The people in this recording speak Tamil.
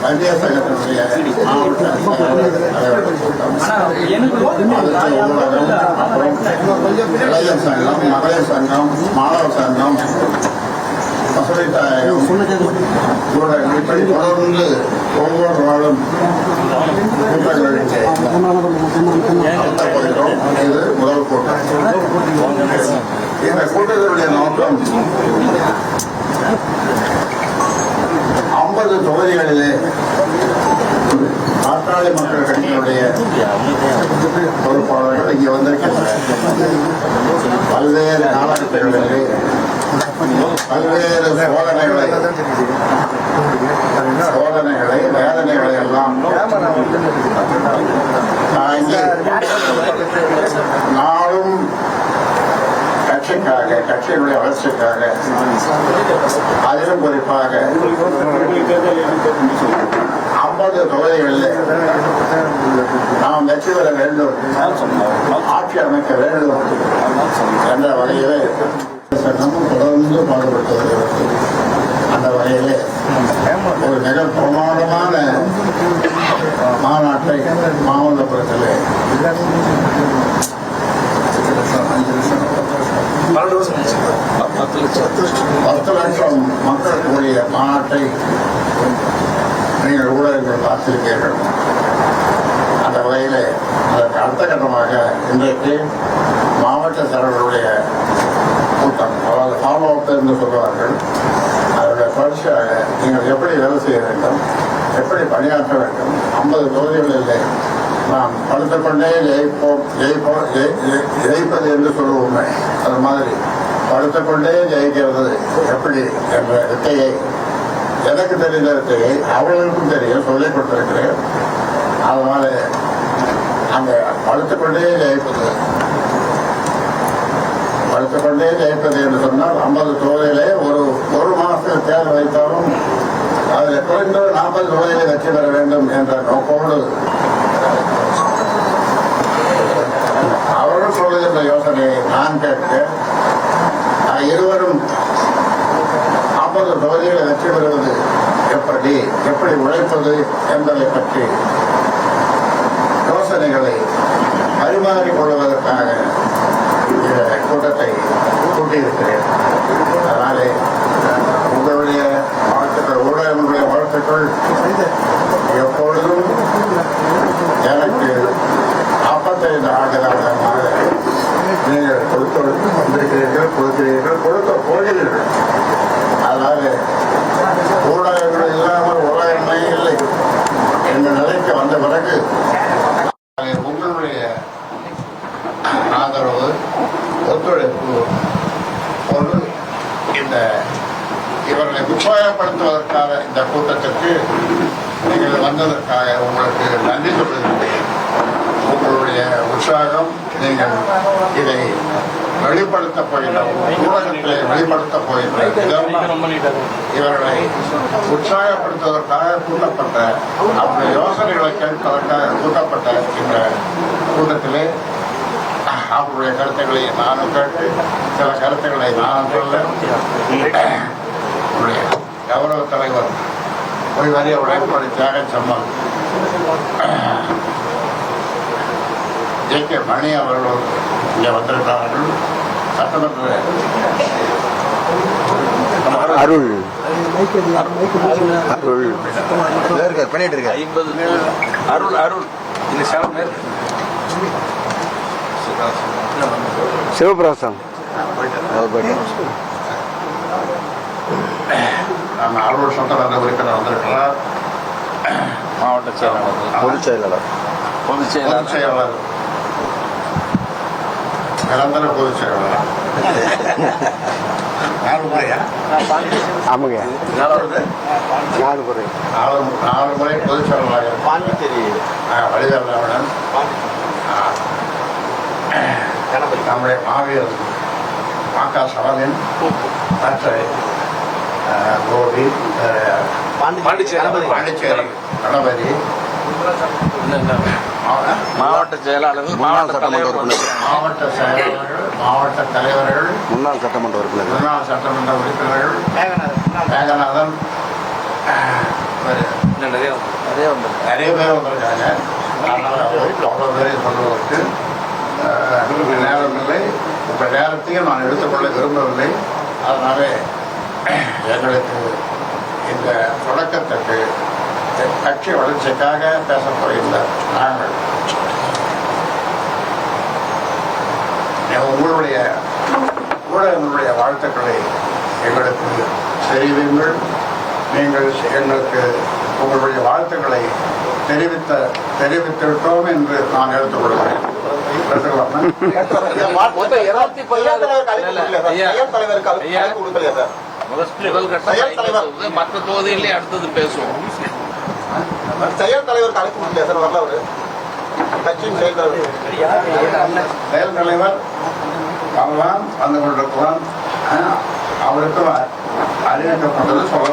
வைத்திய சங்கத்தினுடைய மாவட்ட தலைவர்கள் கூட்டம், இளைஞர் சங்கம், மகளிர் சங்கம், மாணவர் சங்கம், பசுமைத்தாயகம் இப்படி தொடர்ந்து ஒவ்வொரு நாளும் கூட்டங்களுக்கு போகிறோம். இது முதல் கூட்டம். இந்த கூட்டத்தினுடைய நோக்கம் 50 தொகுதிகளிலே பாட்டாளி மக்கள் கட்சியினுடைய பொறுப்பாளர்கள் இங்கே வந்திருக்கின்றனர். பல்வேறு காலகட்டங்களிலே பல்வேறு சோதனைகளை வேதனைகளை எல்லாம் தாங்கி நாளும் கட்சிக்காக, கட்சியினுடைய வளர்ச்சிக்காக, அதிலும் குறிப்பாக 50 தொகுதிகளில் நாம் வெற்றி பெற வேண்டும், ஆட்சி அமைக்க வேண்டும் என்ற வகையிலே சட்டமும் தொடர்ந்து பாடுபட்டு வருகிறது. அந்த வகையிலே ஒரு மிக பிரமாண்டமான மாநாட்டை மாமல்லபுரத்திலே 10 லட்சம் மக்கள் கூடிய மாநாட்டை நீங்கள் ஊடகங்கள் பார்த்திருக்கீர்கள். அந்த வகையிலே அதற்கு அடுத்த கட்டமாக இன்றைக்கு மாவட்ட தலைவர்களுடைய கூட்டம், அதாவது ஃபாலோ அப் என்று சொல்வார்கள், அதனுடைய தொடர்ச்சியாக நீங்கள் எப்படி வேலை செய்ய வேண்டும், எப்படி பணியாற்ற வேண்டும். 50 தொகுதிகளிலே நாம் படுத்துக்கொண்டே ஜெயிப்பது என்று சொல்லுவோமே, அது மாதிரி படுத்துக்கொண்டே ஜெயிக்கிறது எப்படி என்ற வித்தையை, எனக்கு தெரிந்த வித்தையை அவர்களுக்கும் தெரியும், சொல்லிக் கொடுத்திருக்கிறேன். அதனால அங்கே படுத்துக்கொண்டே ஜெயிப்பது என்று சொன்னால் 50 தொகுதியிலே ஒரு மாதத்துக்கு தேர்தல் வைத்தாலும் அதில் குறைந்தது 40 தொகுதியிலே வெற்றி பெற வேண்டும் என்ற நோக்கோடு அவர்கள் சொல்லுகின்ற யோசனையை நான் கேட்க, இருவரும் 50 தொகுதிகளை வெற்றி பெறுவது எப்படி உழைப்பது என்பதை பற்றி யோசனைகளை பரிமாறிக் கொள்வதற்காக இந்த கூட்டத்தை கூட்டியிருக்கிறேன். அதனாலே உங்களுடைய வாழ்த்துக்கள், ஊடகங்களுடைய வாழ்த்துக்கள் எப்பொழுதும் எனக்கு 45 ஆண்டுகளாக நீங்கள் கொடுத்து வந்திருக்கிறீர்கள், கொடுக்க போகிறீர்கள். அதனால ஊடகங்கள் இல்லாமல் உலகமே இல்லை என்ற நிலைக்கு வந்த பிறகு உங்களுடைய ஆதரவு, ஒத்துழைப்பு போன்று இவர்களை உற்சாகப்படுத்துவதற்காக இந்த கூட்டத்திற்கு நீங்கள் வந்ததற்காக உங்களுக்கு நன்றி சொல்லுகிறேன். உங்களுடைய உற்சாகம், நீங்கள் இதை வெளிப்படுத்தப் போகின்ற ஊடகத்திலே வெளிப்படுத்தப் போகின்ற விதம், இவர்களை உற்சாகப்படுத்துவதற்காக கூட்டப்பட்ட, அவருடைய யோசனைகளை கேட்பதற்காக கூட்டப்பட்ட இந்த கூட்டத்திலே அவருடைய கருத்துக்களை நானும் கேட்டு, சில கருத்துக்களை நானும் சொல்ல, கௌரவ தலைவர் ஓய்வறிய உழைப்பாளி தியாகச்சம்மல் ஜே.கே. மணி அவர்கள் இங்கே வந்திருக்கிறார்கள். சட்டமன்ற அருள் பண்ணிட்டு இருக்க 50 அருள் சிவபிரகாசம் நம்ம அருள் சட்டமன்ற உறுப்பினர் வந்திருக்கிறார். மாவட்ட செயலாளர் பொதுச் செயலாளர் நிரந்தர பொதுச் செயலாளர் ஆமாங்க 4 முறை பொதுச் செயலாளர் பாண்டிச்சேரி வழிதரவணன், நம்முடைய மாவீரர் மாக்கா சவனின் மற்ற கோபி, பாண்டிச்சேரி கணபதி, மாவட்ட செயலாளர்கள், மாவட்ட தலைவர்கள், முன்னாள் சட்டமன்ற உறுப்பினர்கள், மேகநாதன், நிறைய நிறைய பேர் வந்திருக்காங்க. அதனால் அவ்வளோ பேரையும் சொல்வதற்கு நேரம் இல்லை. உங்கள் நேரத்தையும் நான் எடுத்துக்கொள்ள விரும்பவில்லை. அதனால எங்களுக்கு இந்த தொடக்கத்துக்கு கட்சி வளர்ச்சிக்காக பேசப்படுகின்ற நாங்கள் உங்களுடைய ஊடகங்களுடைய வாழ்த்துக்களை எங்களுக்கு தெரிவிங்கள். நீங்கள் எங்களுக்கு உங்களுடைய வாழ்த்துக்களை தெரிவித்துவிட்டோம் என்று நான் எடுத்துக்கொள்கிறேன். மற்ற தொகுதியிலே அடுத்தது பேசுவோம். செயல் தலைவர் அழைப்பு முடியல சார், வரல அவரு கட்சியின் செயல் தலைவர் வரலாம், வந்து கொண்டிருக்கலாம். அவருக்கு அறிவிக்கப்பட்டது சொல்ல